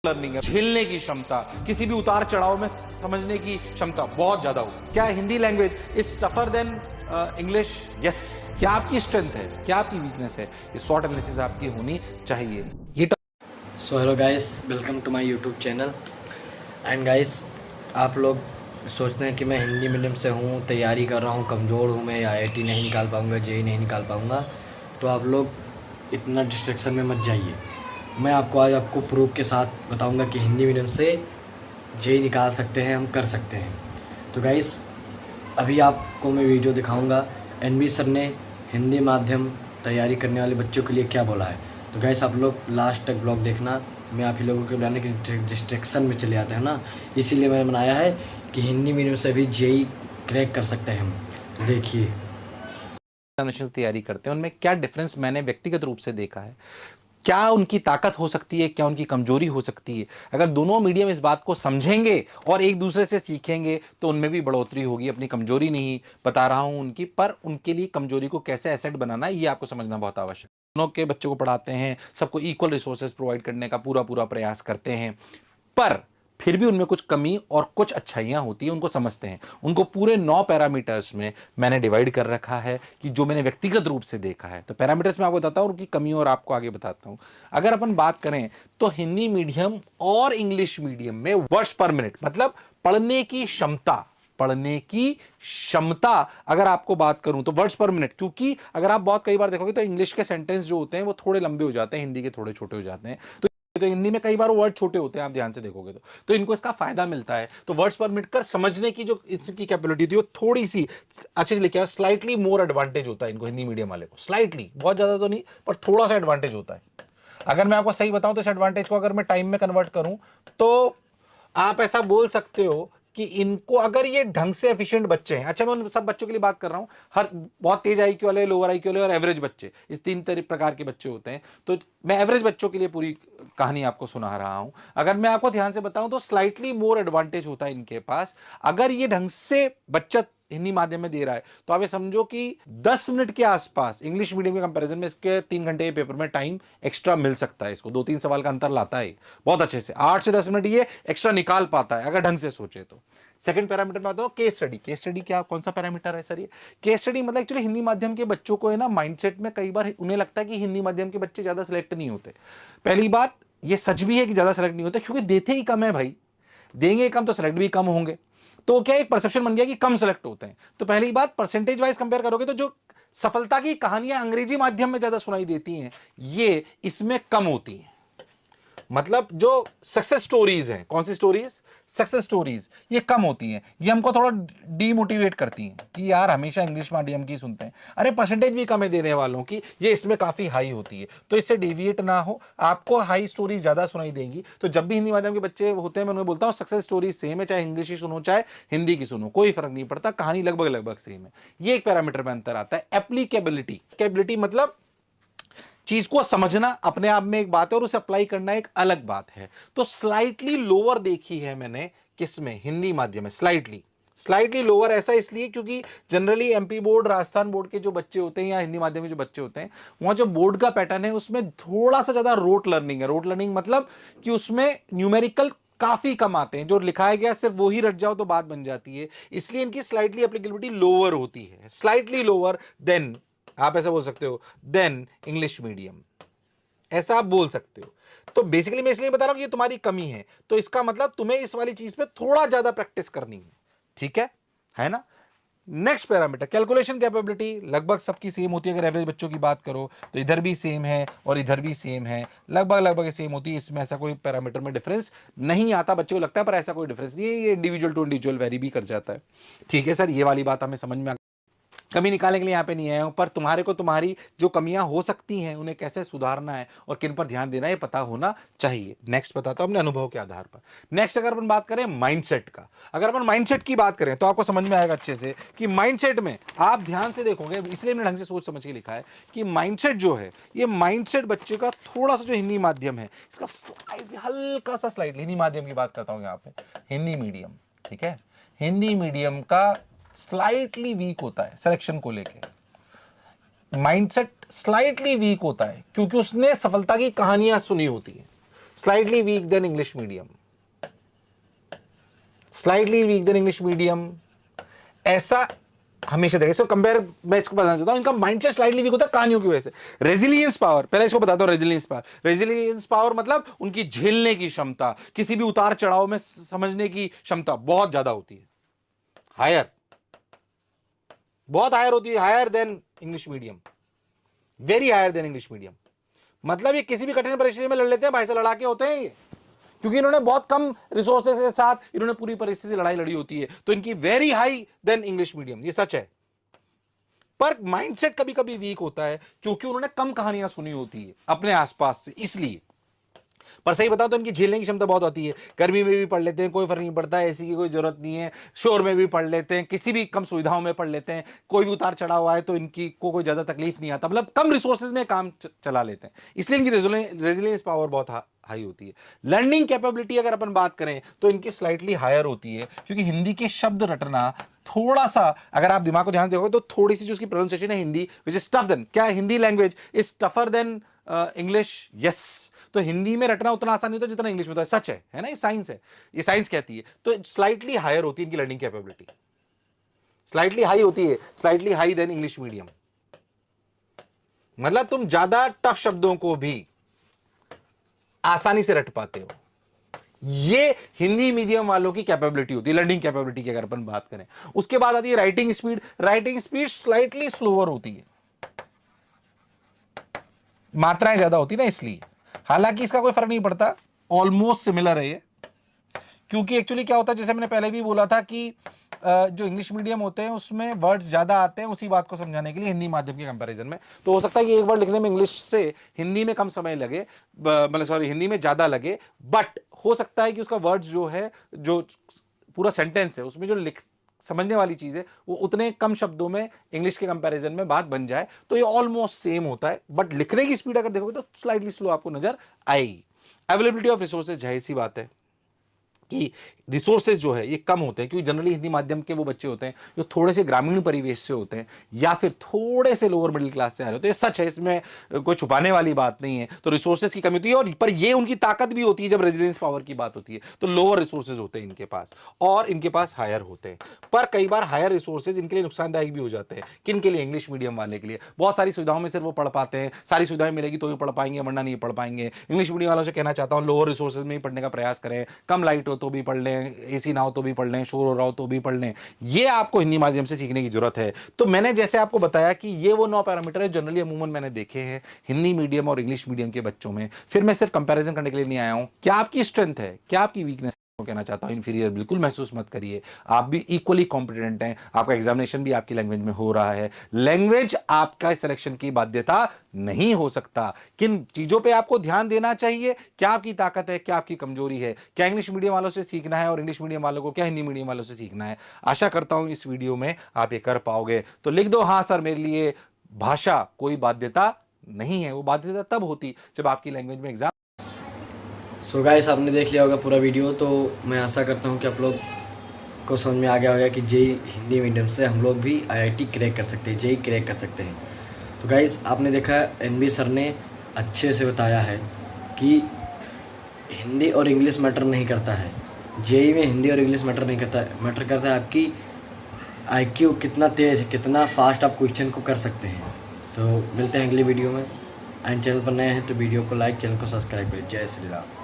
Learning है, झेलने की क्षमता, किसी भी उतार चढ़ाव में समझने की क्षमता बहुत ज्यादा होगी। क्या Hindi language is tougher than English? Yes. क्या आपकी स्ट्रेंथ है, क्या आपकी वीकनेस है, ये शॉर्ट एनालिसिस आपकी होनी चाहिए। ये so hello guys, welcome to my YouTube channel. And guys, आप लोग सोचते हैं कि मैं हिंदी मीडियम से हूँ, तैयारी कर रहा हूँ, कमज़ोर हूँ, मैं आईआईटी नहीं निकाल पाऊँगा, जेईई नहीं निकाल पाऊँगा। तो आप लोग इतना डिस्ट्रैक्शन में मत जाइए। मैं आपको प्रूफ के साथ बताऊँगा कि हिंदी मीडियम से जेईई निकाल सकते हैं, हम कर सकते हैं। तो गाइस, अभी आपको मैं वीडियो दिखाऊँगा एनवी सर ने हिंदी माध्यम तैयारी करने वाले बच्चों के लिए क्या बोला है। तो गाइस, आप लोग लास्ट तक ब्लॉग देखना। मैं आप ही लोगों के बनाने के डिस्ट्रैक्शन में चले जाते हैं ना, इसीलिए मैंने बनाया है कि हिंदी मीडियम से भी जेईई क्रैक कर सकते हैं हम। तो देखिए, नेशनल तैयारी करते हैं, उनमें क्या डिफरेंस मैंने व्यक्तिगत रूप से देखा है, क्या उनकी ताकत हो सकती है, क्या उनकी कमजोरी हो सकती है। अगर दोनों मीडियम इस बात को समझेंगे और एक दूसरे से सीखेंगे तो उनमें भी बढ़ोतरी होगी। अपनी कमजोरी नहीं बता रहा हूं उनकी, पर उनके लिए कमजोरी को कैसे एसेट बनाना है ये आपको समझना बहुत आवश्यक है। दोनों के बच्चों को पढ़ाते हैं, सबको इक्वल रिसोर्सेज प्रोवाइड करने का पूरा पूरा प्रयास करते हैं, पर फिर भी उनमें कुछ कमी और कुछ अच्छाइयां होती हैं, उनको समझते हैं। उनको पूरे 9 पैरामीटर्स में मैंने डिवाइड कर रखा है कि जो मैंने व्यक्तिगत रूप से देखा है। तो पैरामीटर्स में आपको बताता हूं, उनकी कमी और आपको आगे बताता हूं। अगर अपन बात करें तो हिंदी मीडियम और इंग्लिश मीडियम में वर्ड्स पर मिनट, मतलब पढ़ने की क्षमता, पढ़ने की क्षमता अगर आपको बात करूं तो वर्ड्स पर मिनट, क्योंकि अगर आप बहुत कई बार देखोगे तो इंग्लिश के सेंटेंस जो होते हैं वो थोड़े लंबे हो जाते हैं, हिंदी के थोड़े छोटे हो जाते हैं। तो हिंदी में कई बार वर्ड छोटे होते हैं, आप ध्यान से देखोगे तो इनको इसका फायदा मिलता है। तो वर्ड्स पर मिनट कर समझने की जो इसकी कैपेबिलिटी थी वो थोड़ी सी अच्छे से लिखा है, स्लाइटली मोर एडवांटेज होता है इनको, हिंदी मीडियम वाले को स्लाइटली, बहुत ज्यादा तो नहीं पर थोड़ा सा एडवांटेज होता है। अगर मैं आपको सही बताऊं तो इस एडवांटेज को अगर मैं टाइम में कन्वर्ट करूं तो आप ऐसा बोल सकते हो कि इनको अगर ये ढंग से एफिशिएंट बच्चे हैं, अच्छा मैं उन सब बच्चों के लिए बात कर रहा हूं, हर बहुत तेज आईक्यू वाले, लोअर आईक्यू वाले और एवरेज बच्चे, इस तीन प्रकार के बच्चे होते हैं। तो मैं एवरेज बच्चों के लिए पूरी कहानी आपको सुना रहा हूं। अगर मैं आपको ध्यान से बताऊं तो स्लाइटली मोर एडवांटेज होता है इनके पास। अगर ये ढंग से बच्चा हिंदी माध्यम में दे रहा है तो आप ये समझो कि 10 मिनट के आसपास इंग्लिश मीडियम के कंपैरिजन में इसके 3 घंटे के पेपर में टाइम एक्स्ट्रा मिल सकता है। इसको 2-3 सवाल का अंतर लाता है बहुत अच्छे से, 8 से 10 मिनट ये एक्स्ट्रा निकाल पाता है अगर ढंग से सोचे तो। सेकंड पैरामीटर में आता हूं केस स्टडी। केस स्टडी क्या, कौन सा पैरामीटर है सर ये? केस स्टडी मतलब एक्चुअली हिंदी माध्यम के बच्चों को है ना, माइंडसेट में कई बार उन्हें लगता है कि हिंदी माध्यम के बच्चे ज्यादा सिलेक्ट नहीं होते। पहली बात ये सच भी है कि ज्यादा सिलेक्ट नहीं होते, क्योंकि देते ही कम है भाई, देंगे कम तो सिलेक्ट भी कम होंगे। तो क्या एक परसेप्शन बन गया कि कम सेलेक्ट होते हैं। तो पहली बात परसेंटेज वाइज कंपेयर करोगे तो जो सफलता की कहानियां अंग्रेजी माध्यम में ज्यादा सुनाई देती हैं ये इसमें कम होती हैं। मतलब जो सक्सेस स्टोरीज हैं, कौन सी स्टोरीज? सक्सेस स्टोरीज, ये कम होती हैं। ये हमको थोड़ा डीमोटिवेट करती हैं कि यार हमेशा इंग्लिश मीडियम की सुनते हैं, अरे परसेंटेज भी कम है देने वालों की, ये इसमें काफी हाई होती है। तो इससे डेविएट ना हो, आपको हाई स्टोरीज ज्यादा सुनाई देंगी। तो जब भी हिंदी माध्यम के बच्चे होते हैं मैं उन्हें बोलता हूँ सक्सेस स्टोरीज सेम है, चाहे इंग्लिश ही सुनो चाहे हिंदी की सुनो, कोई फर्क नहीं पड़ता, कहानी लगभग लगभग सेम है। ये एक पैरामीटर में अंतर आता है। एप्लीकेबिलिटी, कैबिलिटी मतलब चीज को समझना अपने आप में एक बात है और उसे अप्लाई करना एक अलग बात है। तो स्लाइटली लोअर देखी है मैंने किसमें, हिंदी माध्यम में स्लाइटली, स्लाइटली लोअर। ऐसा इसलिए क्योंकि generally MP board, Rajasthan board के जो बच्चे होते हैं या हिंदी माध्यम के जो बच्चे होते हैं, वहां जो बोर्ड का पैटर्न है उसमें थोड़ा सा ज्यादा रोट लर्निंग है। रोट लर्निंग मतलब कि उसमें न्यूमेरिकल काफी कम आते हैं, जो लिखाया गया सिर्फ वो ही रट जाओ तो बात बन जाती है, इसलिए इनकी स्लाइटली एप्लीकेबिलिटी लोअर होती है, स्लाइटली लोअर देन, आप ऐसा बोल सकते हो, देन इंग्लिश मीडियम, ऐसा आप बोल सकते हो। तो बेसिकली मैं इसलिए बता रहा हूं कि ये तुम्हारी कमी है, तो इसका मतलब तुम्हें इस वाली चीज पे थोड़ा ज्यादा प्रैक्टिस करनी है, ठीक है ना? नेक्स्ट पैरामीटर कैलकुलेशन कैपेबिलिटी, लगभग सबकी सेम होती है। अगर एवरेज बच्चों की बात करो तो इधर भी सेम है और इधर भी सेम है, लगभग लगभग सेम होती है। इसमें ऐसा कोई पैरामीटर में डिफरेंस नहीं आता, बच्चों को लगता है पर ऐसा कोई डिफरेंस नहीं है, ये इंडिविजुअल टू इंडिविजुअल वेरी भी कर जाता है। ठीक है सर, ये वाली बात हमें समझ में कमी निकालने के लिए यहां पे नहीं आया हूं, पर तुम्हारे को तुम्हारी जो कमियां हो सकती हैं उन्हें कैसे सुधारना है और किन पर ध्यान देना है पता होना चाहिए। नेक्स्ट बताता हूं अपने अनुभव के आधार पर। नेक्स्ट अगर अपन बात करें माइंडसेट का, अगर अपन माइंडसेट की बात करें तो आपको समझ में आएगा अच्छे से कि माइंडसेट में आप ध्यान से देखोगे, इसलिए मैंने ढंग से सोच समझ के लिखा है कि माइंडसेट जो है, ये माइंडसेट बच्चे का थोड़ा सा जो हिंदी माध्यम है इसका हल्का सा स्लाइडली, हिंदी माध्यम की बात करता हूं यहां पे, हिंदी मीडियम, ठीक है, हिंदी मीडियम का स्लाइटली वीक होता है सिलेक्शन को लेके। माइंडसेट स्लाइटली वीक होता है क्योंकि उसने सफलता की कहानियां सुनी होती है, slightly weak than English medium, slightly weak than English medium, ऐसा हमेशा देखें। इसको कंपेयर मैं इसको बताना चाहता हूं, इनका माइंडसेट स्लाइटली वीक होता है कहानियों की वजह से। रेजिलियंस पावर, पहले इसको बताता हूं। रेजिलियंस पावर मतलब उनकी झेलने की क्षमता, किसी भी उतार चढ़ाव में समझने की क्षमता बहुत ज्यादा होती है, हायर, बहुत हायर होती है, higher than English medium, very higher than English medium. मतलब ये किसी भी कठिन परिस्थिति में लड़ लेते हैं, भाई से लड़ाके होते हैं ये, क्योंकि इन्होंने बहुत कम रिसोर्सेज के साथ इन्होंने पूरी परिस्थिति से लड़ाई लड़ी होती है, तो इनकी very high than English medium, ये सच है। पर माइंडसेट कभी कभी वीक होता है क्योंकि उन्होंने कम कहानियां सुनी होती है अपने आसपास से, इसलिए। पर सही बताओ तो इनकी झेलने की क्षमता बहुत होती है। गर्मी में भी पढ़ लेते हैं, कोई फर्क नहीं पड़ता, एसी की कोई जरूरत नहीं है। शोर में भी पढ़ लेते हैं, किसी भी कम सुविधाओं में पढ़ लेते हैं, कोई भी उतार चढ़ाव आए तो इनकी को कोई ज्यादा तकलीफ नहीं आता, मतलब कम रिसोर्सेज में काम चला लेते हैं, इसलिए इनकी रेजिलियंस पावर बहुत हाई होती है। लर्निंग कैपेबिलिटी अगर अपन बात करें तो इनकी स्लाइटली हायर होती है, क्योंकि हिंदी के शब्द रटना थोड़ा सा, अगर आप दिमाग को ध्यान देखोगे तो थोड़ी सी जो उसकी प्रोनाउंसिएशन है Hindi, which is tough then, क्या Hindi language is tougher than English, yes. तो हिंदी में रटना उतना आसान नहीं होता जितना इंग्लिश में होता है, सच है ना, ये साइंस है, ये साइंस कहती है। तो स्लाइटली हायर होती है इनकी लर्निंग कैपेबिलिटी, स्लाइटली हाई होती है, slightly high than English medium. मतलब तुम ज्यादा टफ शब्दों को भी आसानी से रट पाते हो, ये हिंदी मीडियम वालों की कैपेबिलिटी होती है, लर्निंग कैपेबिलिटी की अगर अपन बात करें। उसके बाद आती है writing speed. Writing speed slightly slower होती है, मात्राएं ज्यादा होती है ना, इसलिए। हालांकि इसका कोई फर्क नहीं पड़ता, ऑलमोस्ट सिमिलर है ये, क्योंकि एक्चुअली क्या होता है, जैसे मैंने पहले भी बोला था कि जो इंग्लिश मीडियम होते हैं उसमें वर्ड्स ज्यादा आते हैं उसी बात को समझाने के लिए हिंदी माध्यम के कंपैरिजन में। तो हो सकता है कि एक वर्ड लिखने में इंग्लिश से हिंदी में कम समय लगे, मतलब सॉरी हिंदी में ज्यादा लगे, बट हो सकता है कि उसका वर्ड्स जो है, जो पूरा सेंटेंस है उसमें जो समझने वाली चीज है वो उतने कम शब्दों में इंग्लिश के कंपैरिजन में बात बन जाए। तो ये ऑलमोस्ट सेम होता है, बट लिखने की स्पीड अगर देखोगे तो स्लाइटली स्लो आपको नजर आएगी। अवेलेबिलिटी ऑफ रिसोर्सेज, जाहिर सी बात है कि रिसोर्सेज जो है ये कम होते हैं, क्योंकि जनरली हिंदी माध्यम के वो बच्चे होते हैं जो थोड़े से ग्रामीण परिवेश से होते हैं या फिर थोड़े से लोअर मिडिल क्लास से आ रहे होते हैं। सच है, इसमें कोई छुपाने वाली बात नहीं है। तो रिसोर्सेज की कमी होती है, और पर ये उनकी ताकत भी होती है जब रेजिलियंस पावर की बात होती है, तो लोअर रिसोर्सेज होते हैं इनके पास और इनके पास हायर होते हैं। पर कई बार हायर रिसोर्सेज इनके लिए नुकसानदायक भी हो जाते हैं। किन के लिए? इंग्लिश मीडियम वाले के लिए। बहुत सारी सुविधाओं में सिर्फ वो पढ़ पाते हैं, सारी सुविधाएं मिलेगी तो ही पढ़ पाएंगे, वरना नहीं पढ़ पाएंगे। इंग्लिश मीडियम वालों से कहना चाहता हूं, लोअर रिसोर्सेज में ही पढ़ने का प्रयास करें, कम लाइट हो तो भी पढ़ लें, एसी ना हो तो भी पढ़ लें, शोर हो रहा हो तो भी पढ़ लें। ये आपको हिंदी माध्यम से सीखने की जरूरत है। तो मैंने जैसे आपको बताया कि ये वो 9 पैरामीटर है जनरली अमूमन मैंने देखे हैं हिंदी मीडियम और इंग्लिश मीडियम के बच्चों में। फिर मैं सिर्फ कंपैरिजन करने के लिए नहीं आया हूं, क्या आपकी स्ट्रेंथ है, क्या आपकी वीकनेस। कहना चाहता हूं इंफीरियर बिल्कुल महसूस मत करिए, आप भी इक्वली कॉम्पिटेंट हैं। आपका एग्जामिनेशन भी आपकी लैंग्वेज में हो रहा है। लैंग्वेज आपका सिलेक्शन की बाध्यता नहीं हो सकता। किन चीजों पे आपको ध्यान देना चाहिए, क्या आपकी ताकत है, क्या आपकी कमजोरी है, क्या इंग्लिश मीडियम वालों से सीखना है और इंग्लिश मीडियम वालों को क्या हिंदी मीडियम वालों से सीखना है। आशा करता हूं इस वीडियो में आप ये कर पाओगे। तो लिख दो, हाँ सर मेरे लिए भाषा कोई बाध्यता नहीं है। वो बाध्यता तब होती जब आपकी लैंग्वेज में एग्जाम। सो गाइस, आपने देख लिया होगा पूरा वीडियो, तो मैं आशा करता हूँ कि आप लोग को समझ में आ गया होगा कि जेई हिंदी मीडियम से हम लोग भी आईआईटी क्रैक कर सकते हैं, जेई क्रैक कर सकते हैं। तो गाइस, आपने देखा एनबी सर ने अच्छे से बताया है कि हिंदी और इंग्लिश मैटर नहीं करता है। जेई में हिंदी और इंग्लिश मैटर नहीं करता है, मैटर करता है आपकी आईक्यू कितना तेज़ है, कितना फास्ट आप क्वेश्चन को कर सकते हैं। तो मिलते हैं अगली वीडियो में। एंड चैनल पर नए हैं तो वीडियो को लाइक, चैनल को सब्सक्राइब करें। जय श्री राम।